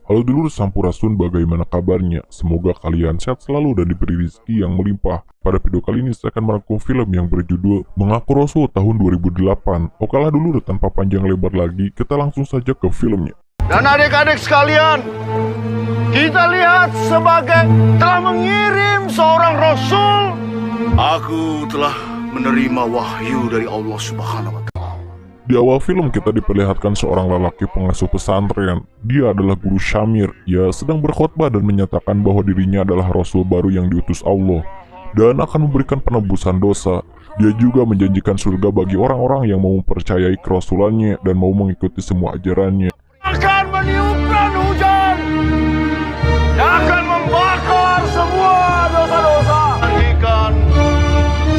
Halo dulur Sampurasun, bagaimana kabarnya? Semoga kalian sehat selalu dan diberi rezeki yang melimpah. Pada video kali ini saya akan merangkum film yang berjudul Mengaku Rasul tahun 2008. Okelah dulur, tanpa panjang lebar lagi, kita langsung saja ke filmnya. Dan adik-adik sekalian, kita lihat sebagai telah mengirim seorang Rasul. Aku telah menerima wahyu dari Allah Subhanahu wa Ta'ala. Di awal film kita diperlihatkan seorang lelaki pengasuh pesantren. Dia adalah Guru Syamir. Ia sedang berkhotbah dan menyatakan bahwa dirinya adalah Rasul baru yang diutus Allah dan akan memberikan penebusan dosa. Dia juga menjanjikan surga bagi orang-orang yang mau mempercayai kerasulannya dan mau mengikuti semua ajarannya. Akan meniupkan hujan yang akan membakar semua dosa-dosa. Ikan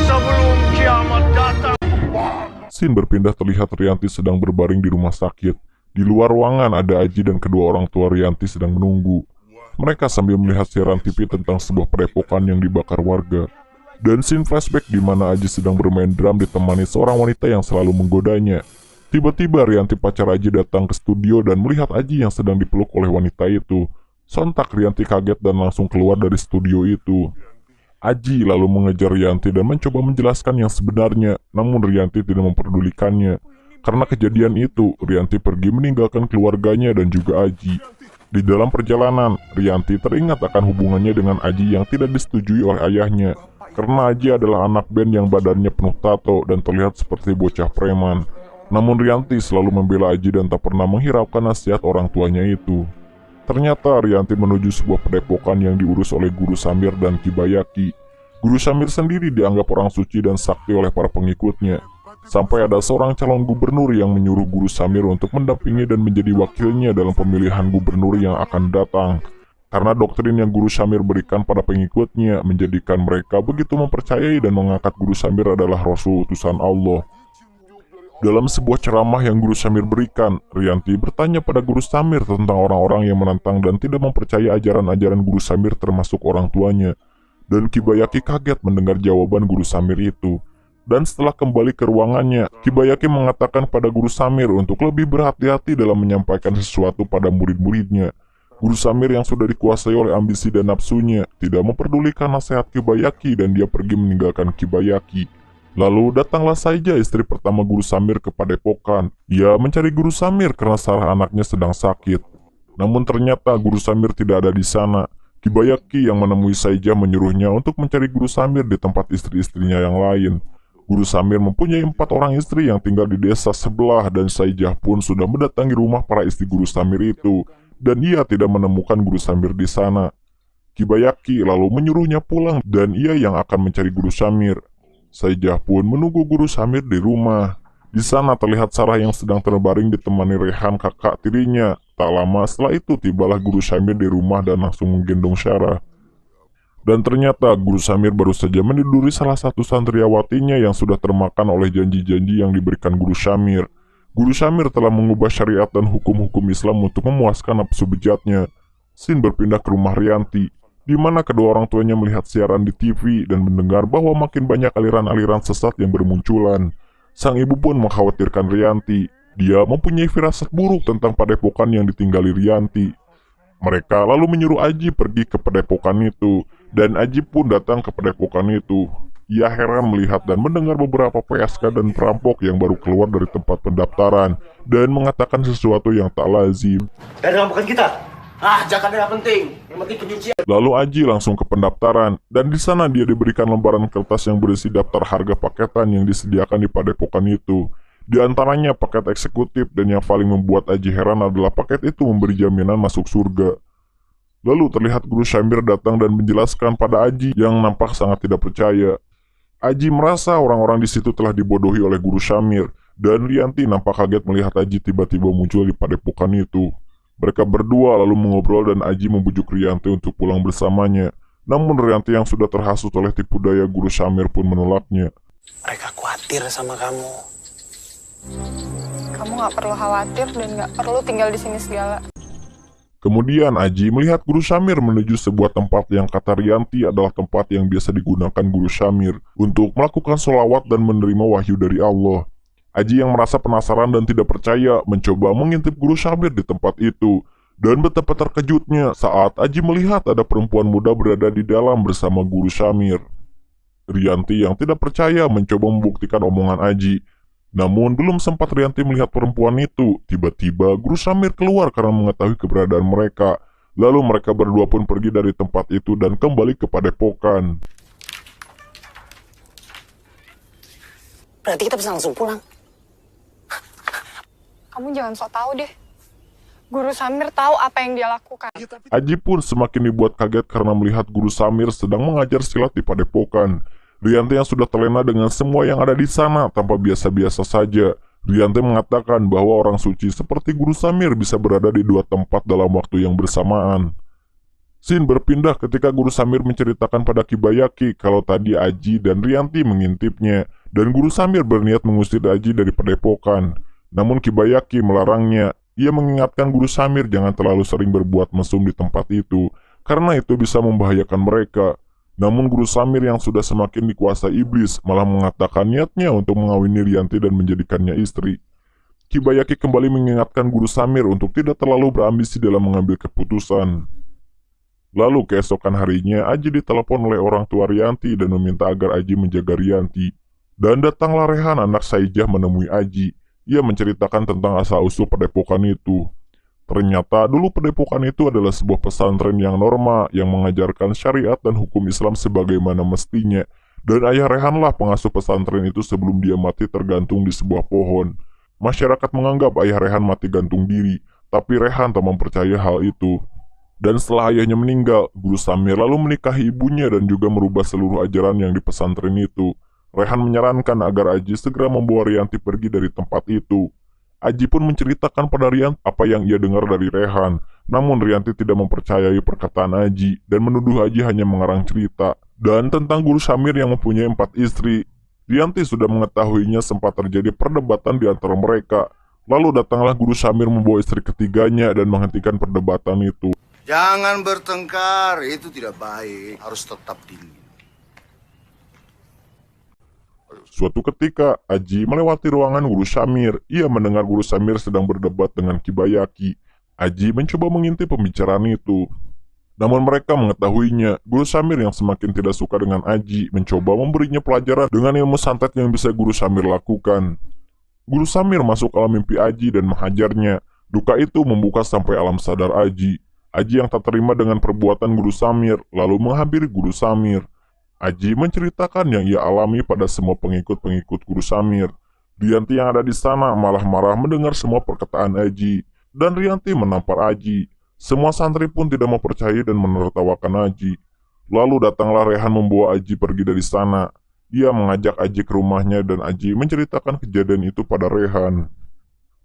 sebelum kiamat datang. Scene berpindah terlihat Rianti sedang berbaring di rumah sakit. Di luar ruangan ada Aji dan kedua orang tua Rianti sedang menunggu. Mereka sambil melihat siaran TV tentang sebuah padepokan yang dibakar warga. Dan scene flashback di mana Aji sedang bermain drum ditemani seorang wanita yang selalu menggodanya. Tiba-tiba Rianti pacar Aji datang ke studio dan melihat Aji yang sedang dipeluk oleh wanita itu. Sontak Rianti kaget dan langsung keluar dari studio itu. Aji lalu mengejar Rianti dan mencoba menjelaskan yang sebenarnya, namun Rianti tidak memperdulikannya. Karena kejadian itu, Rianti pergi meninggalkan keluarganya dan juga Aji. Di dalam perjalanan, Rianti teringat akan hubungannya dengan Aji yang tidak disetujui oleh ayahnya. Karena Aji adalah anak band yang badannya penuh tato dan terlihat seperti bocah preman. Namun Rianti selalu membela Aji dan tak pernah menghiraukan nasihat orang tuanya itu. Ternyata Rianti menuju sebuah padepokan yang diurus oleh Guru Samir dan Ki Bayaki. Guru Samir sendiri dianggap orang suci dan sakti oleh para pengikutnya. Sampai ada seorang calon gubernur yang menyuruh Guru Samir untuk mendampingi dan menjadi wakilnya dalam pemilihan gubernur yang akan datang. Karena doktrin yang Guru Samir berikan pada pengikutnya menjadikan mereka begitu mempercayai dan mengangkat Guru Samir adalah Rasul utusan Allah. Dalam sebuah ceramah yang Guru Samir berikan, Rianti bertanya pada Guru Samir tentang orang-orang yang menentang dan tidak mempercayai ajaran-ajaran Guru Samir termasuk orang tuanya. Dan Ki Bayaki kaget mendengar jawaban Guru Samir itu. Dan setelah kembali ke ruangannya, Ki Bayaki mengatakan pada Guru Samir untuk lebih berhati-hati dalam menyampaikan sesuatu pada murid-muridnya. Guru Samir yang sudah dikuasai oleh ambisi dan nafsunya tidak memperdulikan nasihat Ki Bayaki dan dia pergi meninggalkan Ki Bayaki. Lalu datanglah saja istri pertama Guru Samir ke padepokan. Ia mencari Guru Samir karena salah anaknya sedang sakit. Namun ternyata Guru Samir tidak ada di sana. Ki Bayaki yang menemui Saijah menyuruhnya untuk mencari Guru Samir di tempat istri-istrinya yang lain. Guru Samir mempunyai 4 orang istri yang tinggal di desa sebelah dan Saijah pun sudah mendatangi rumah para istri Guru Samir itu. Dan ia tidak menemukan Guru Samir di sana. Ki Bayaki lalu menyuruhnya pulang dan ia yang akan mencari Guru Samir. Saijah pun menunggu Guru Samir di rumah. Di sana terlihat Sarah yang sedang terbaring ditemani Rehan kakak tirinya. Tak lama setelah itu tibalah Guru Samir di rumah dan langsung menggendong Sarah. Dan ternyata Guru Samir baru saja meniduri salah satu santriawatinya yang sudah termakan oleh janji-janji yang diberikan Guru Samir. Guru Samir telah mengubah syariat dan hukum-hukum Islam untuk memuaskan nafsu bejatnya. Scene berpindah ke rumah Rianti, di mana kedua orang tuanya melihat siaran di TV dan mendengar bahwa makin banyak aliran-aliran sesat yang bermunculan. Sang ibu pun mengkhawatirkan Rianti. Dia mempunyai firasat buruk tentang padepokan yang ditinggali Rianti. Mereka lalu menyuruh Aji pergi ke padepokan itu, dan Aji pun datang ke padepokan itu. Ia heran melihat dan mendengar beberapa PSK dan perampok yang baru keluar dari tempat pendaftaran dan mengatakan sesuatu yang tak lazim. Bukan kita. Jangan yang penting. Yang penting penyucian. Lalu Aji langsung ke pendaftaran, dan di sana dia diberikan lembaran kertas yang berisi daftar harga paketan yang disediakan di padepokan itu. Di antaranya paket eksekutif, dan yang paling membuat Aji heran adalah paket itu memberi jaminan masuk surga. Lalu terlihat Guru Samir datang dan menjelaskan pada Aji yang nampak sangat tidak percaya. Aji merasa orang-orang di situ telah dibodohi oleh Guru Samir, dan Rianti nampak kaget melihat Aji tiba-tiba muncul di padepokan itu. Mereka berdua lalu mengobrol dan Aji membujuk Rianti untuk pulang bersamanya. Namun Rianti yang sudah terhasut oleh tipu daya Guru Samir pun menolaknya. Mereka khawatir sama kamu. Kamu gak perlu khawatir dan gak perlu tinggal di sini segala. Kemudian Aji melihat Guru Samir menuju sebuah tempat yang kata Rianti adalah tempat yang biasa digunakan Guru Samir untuk melakukan sholawat dan menerima wahyu dari Allah. Aji yang merasa penasaran dan tidak percaya mencoba mengintip Guru Samir di tempat itu. Dan betapa terkejutnya saat Aji melihat ada perempuan muda berada di dalam bersama Guru Samir. Rianti yang tidak percaya mencoba membuktikan omongan Aji. Namun belum sempat Rianti melihat perempuan itu, tiba-tiba Guru Samir keluar karena mengetahui keberadaan mereka. Lalu mereka berdua pun pergi dari tempat itu dan kembali ke padepokan. Berarti kita bisa langsung pulang. Kamu jangan sok tahu deh. Guru Samir tahu apa yang dia lakukan. Aji pun semakin dibuat kaget karena melihat Guru Samir sedang mengajar silat di padepokan. Rianti yang sudah terlena dengan semua yang ada di sana tanpa biasa-biasa saja. Rianti mengatakan bahwa orang suci seperti Guru Samir bisa berada di dua tempat dalam waktu yang bersamaan. Scene berpindah ketika Guru Samir menceritakan pada Kibayaki kalau tadi Aji dan Rianti mengintipnya, dan Guru Samir berniat mengusir Aji dari padepokan. Namun Kibayaki melarangnya. Ia mengingatkan Guru Samir jangan terlalu sering berbuat mesum di tempat itu, karena itu bisa membahayakan mereka. Namun Guru Samir yang sudah semakin dikuasai iblis malah mengatakan niatnya untuk mengawini Rianti dan menjadikannya istri. Kibayaki kembali mengingatkan Guru Samir untuk tidak terlalu berambisi dalam mengambil keputusan. Lalu keesokan harinya Aji ditelepon oleh orang tua Rianti dan meminta agar Aji menjaga Rianti. Dan datanglah Rehan anak Saijah menemui Aji. Ia menceritakan tentang asal-usul padepokan itu. Ternyata dulu padepokan itu adalah sebuah pesantren yang normal yang mengajarkan syariat dan hukum Islam sebagaimana mestinya. Dan ayah Rehanlah pengasuh pesantren itu sebelum dia mati tergantung di sebuah pohon. Masyarakat menganggap ayah Rehan mati gantung diri, tapi Rehan tak mempercayai hal itu. Dan setelah ayahnya meninggal, Guru Samir lalu menikahi ibunya dan juga merubah seluruh ajaran yang di pesantren itu. Rehan menyarankan agar Aji segera membawa Rianti pergi dari tempat itu. Aji pun menceritakan pada Rianti apa yang ia dengar dari Rehan. Namun Rianti tidak mempercayai perkataan Aji dan menuduh Aji hanya mengarang cerita. Dan tentang Guru Samir yang mempunyai 4 istri, Rianti sudah mengetahuinya sempat terjadi perdebatan di antara mereka. Lalu datanglah Guru Samir membawa istri ketiganya dan menghentikan perdebatan itu. Jangan bertengkar, itu tidak baik. Harus tetap dingin. Suatu ketika, Aji melewati ruangan Guru Samir. Ia mendengar Guru Samir sedang berdebat dengan Kibayaki. Aji mencoba mengintip pembicaraan itu. Namun mereka mengetahuinya, Guru Samir yang semakin tidak suka dengan Aji mencoba memberinya pelajaran dengan ilmu santet yang bisa Guru Samir lakukan. Guru Samir masuk alam mimpi Aji dan menghajarnya. Duka itu membuka sampai alam sadar Aji. Aji yang tak terima dengan perbuatan Guru Samir, lalu menghampiri Guru Samir. Aji menceritakan yang ia alami pada semua pengikut-pengikut Guru Samir. Rianti yang ada di sana malah marah mendengar semua perkataan Aji, dan Rianti menampar Aji. Semua santri pun tidak mempercayai dan menertawakan Aji. Lalu datanglah Rehan membawa Aji pergi dari sana. Ia mengajak Aji ke rumahnya dan Aji menceritakan kejadian itu pada Rehan.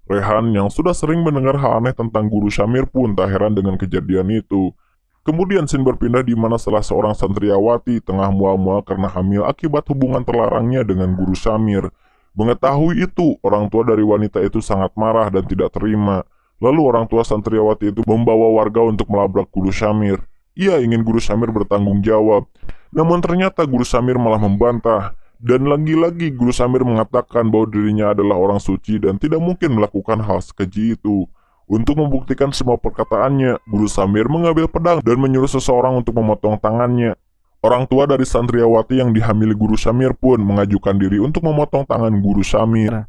Rehan yang sudah sering mendengar hal aneh tentang Guru Samir pun tak heran dengan kejadian itu. Kemudian scene berpindah di mana salah seorang santriawati tengah mual-mual karena hamil akibat hubungan terlarangnya dengan Guru Samir. Mengetahui itu, orang tua dari wanita itu sangat marah dan tidak terima. Lalu orang tua santriawati itu membawa warga untuk melabrak Guru Samir. Ia ingin Guru Samir bertanggung jawab. Namun ternyata Guru Samir malah membantah. Dan lagi-lagi Guru Samir mengatakan bahwa dirinya adalah orang suci dan tidak mungkin melakukan hal sekeji itu. Untuk membuktikan semua perkataannya, Guru Samir mengambil pedang dan menyuruh seseorang untuk memotong tangannya. Orang tua dari santriawati yang dihamili Guru Samir pun mengajukan diri untuk memotong tangan Guru Samir.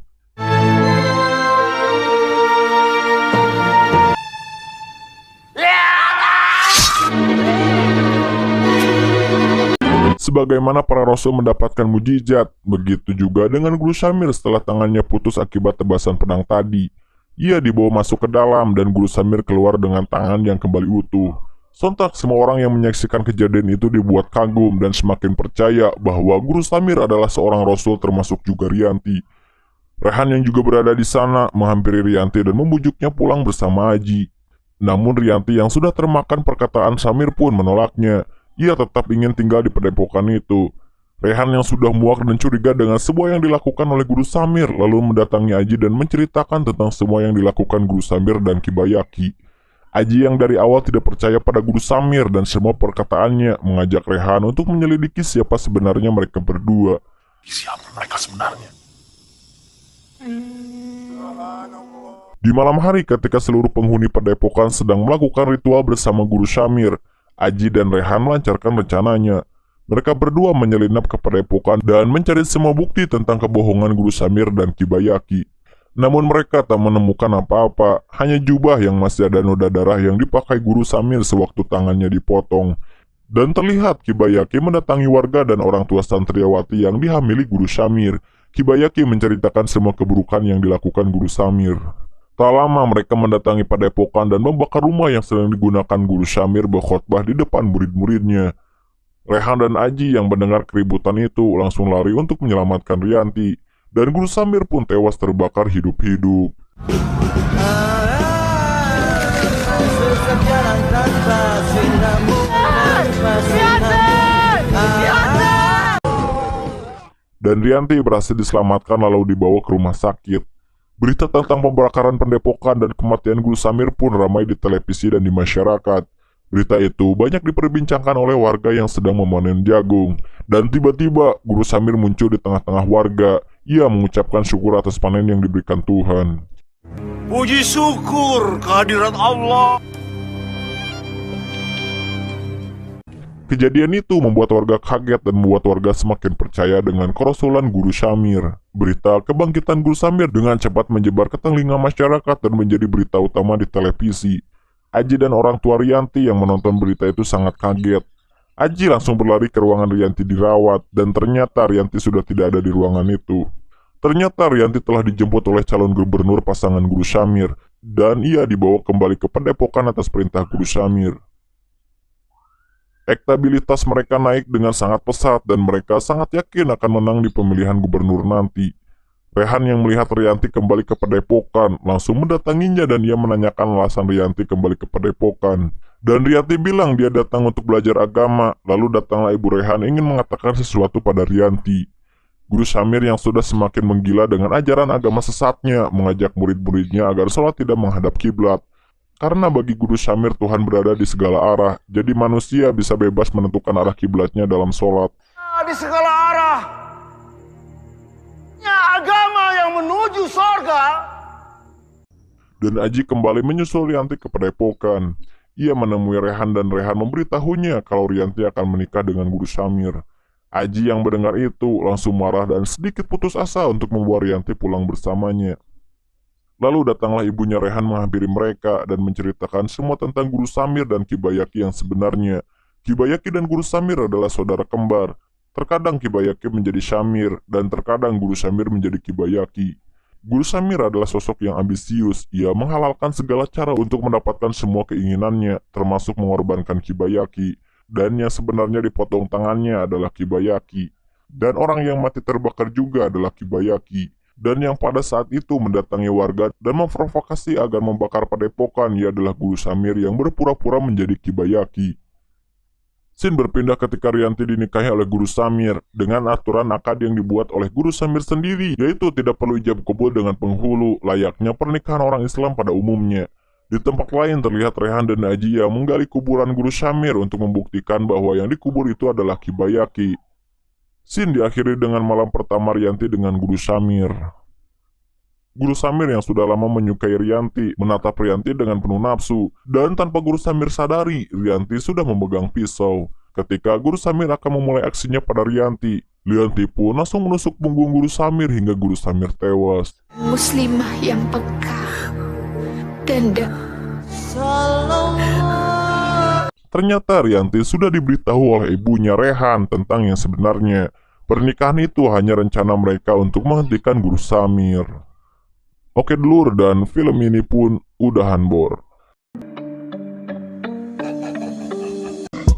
Sebagaimana para rasul mendapatkan mujizat, begitu juga dengan Guru Samir setelah tangannya putus akibat tebasan pedang tadi. Ia dibawa masuk ke dalam dan Guru Samir keluar dengan tangan yang kembali utuh. Sontak semua orang yang menyaksikan kejadian itu dibuat kagum dan semakin percaya bahwa Guru Samir adalah seorang rasul termasuk juga Rianti. Rehan yang juga berada di sana menghampiri Rianti dan membujuknya pulang bersama Aji. Namun Rianti yang sudah termakan perkataan Samir pun menolaknya. Ia tetap ingin tinggal di padepokan itu. Rehan yang sudah muak dan curiga dengan semua yang dilakukan oleh Guru Samir lalu mendatangi Aji dan menceritakan tentang semua yang dilakukan Guru Samir dan Kibayaki. Aji yang dari awal tidak percaya pada Guru Samir dan semua perkataannya mengajak Rehan untuk menyelidiki siapa sebenarnya mereka berdua. Siapa mereka sebenarnya? Di malam hari ketika seluruh penghuni padepokan sedang melakukan ritual bersama Guru Syamir, Aji dan Rehan melancarkan rencananya. Mereka berdua menyelinap ke padepokan dan mencari semua bukti tentang kebohongan Guru Syamir dan Kibayaki. Namun mereka tak menemukan apa-apa, hanya jubah yang masih ada noda darah yang dipakai Guru Syamir sewaktu tangannya dipotong. Dan terlihat Kibayaki mendatangi warga dan orang tua santriwati yang dihamili Guru Syamir. Kibayaki menceritakan semua keburukan yang dilakukan Guru Syamir. Tak lama mereka mendatangi padepokan dan membakar rumah yang sedang digunakan Guru Syamir berkhotbah di depan murid-muridnya. Rehan dan Aji yang mendengar keributan itu langsung lari untuk menyelamatkan Rianti, dan Guru Syamir pun tewas terbakar hidup-hidup. Dan Rianti berhasil diselamatkan lalu dibawa ke rumah sakit. Berita tentang pembakaran pendepokan dan kematian Guru Syamir pun ramai di televisi dan di masyarakat. Berita itu banyak diperbincangkan oleh warga yang sedang memanen jagung. Dan tiba-tiba Guru Syamir muncul di tengah-tengah warga. Ia mengucapkan syukur atas panen yang diberikan Tuhan. Puji syukur kehadirat Allah. Kejadian itu membuat warga kaget dan membuat warga semakin percaya dengan kerasulan Guru Syamir. Berita kebangkitan Guru Syamir dengan cepat menyebar ke telinga masyarakat dan menjadi berita utama di televisi. Aji dan orang tua Rianti yang menonton berita itu sangat kaget. Aji langsung berlari ke ruangan Rianti dirawat, dan ternyata Rianti sudah tidak ada di ruangan itu. Ternyata Rianti telah dijemput oleh calon gubernur pasangan Guru Syamir, dan ia dibawa kembali ke padepokan atas perintah Guru Syamir. Elektabilitas mereka naik dengan sangat pesat dan mereka sangat yakin akan menang di pemilihan gubernur nanti. Rehan yang melihat Rianti kembali ke padepokan langsung mendatanginya dan ia menanyakan alasan Rianti kembali ke padepokan. Dan Rianti bilang dia datang untuk belajar agama, lalu datanglah Ibu Rehan ingin mengatakan sesuatu pada Rianti. Guru Syamir yang sudah semakin menggila dengan ajaran agama sesatnya mengajak murid-muridnya agar sholat tidak menghadap kiblat. Karena bagi Guru Syamir Tuhan berada di segala arah, jadi manusia bisa bebas menentukan arah kiblatnya dalam sholat. Di segala arah. Agama yang menuju sorga. Dan Aji kembali menyusul Rianti ke padepokan. Ia menemui Rehan dan Rehan memberitahunya kalau Rianti akan menikah dengan Guru Syamir. Aji yang mendengar itu langsung marah dan sedikit putus asa untuk membawa Rianti pulang bersamanya. Lalu datanglah ibunya Rehan menghampiri mereka dan menceritakan semua tentang Guru Syamir dan Kibayaki yang sebenarnya. Kibayaki dan Guru Syamir adalah saudara kembar. Terkadang Kibayaki menjadi Syamir dan terkadang Guru Syamir menjadi Kibayaki. Guru Syamir adalah sosok yang ambisius. Ia menghalalkan segala cara untuk mendapatkan semua keinginannya, termasuk mengorbankan Kibayaki. Dan yang sebenarnya dipotong tangannya adalah Kibayaki. Dan orang yang mati terbakar juga adalah Kibayaki. Dan yang pada saat itu mendatangi warga dan memprovokasi agar membakar padepokan, ia adalah Guru Syamir yang berpura-pura menjadi Kibayaki. Scene berpindah ketika Rianti dinikahi oleh Guru Syamir dengan aturan akad yang dibuat oleh Guru Syamir sendiri, yaitu tidak perlu ijab kabul dengan penghulu, layaknya pernikahan orang Islam pada umumnya. Di tempat lain terlihat Rehan dan Aji yang menggali kuburan Guru Syamir untuk membuktikan bahwa yang dikubur itu adalah Kibayaki. Scene diakhiri dengan malam pertama Rianti dengan Guru Syamir. Guru Syamir yang sudah lama menyukai Rianti menatap Rianti dengan penuh nafsu, dan tanpa Guru Syamir sadari, Rianti sudah memegang pisau. Ketika Guru Syamir akan memulai aksinya pada Rianti, Rianti pun langsung menusuk punggung Guru Syamir hingga Guru Syamir tewas. Muslimah yang peka dan Ternyata Rianti sudah diberitahu oleh ibunya Rehan tentang yang sebenarnya. Pernikahan itu hanya rencana mereka untuk menghentikan Guru Syamir. Oke dulur, dan film ini pun udahan bor.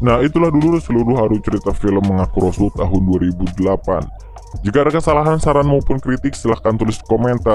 Nah itulah dulu seluruh haru cerita film Mengaku Rasul tahun 2008. Jika ada kesalahan, saran maupun kritik silahkan tulis di komentar.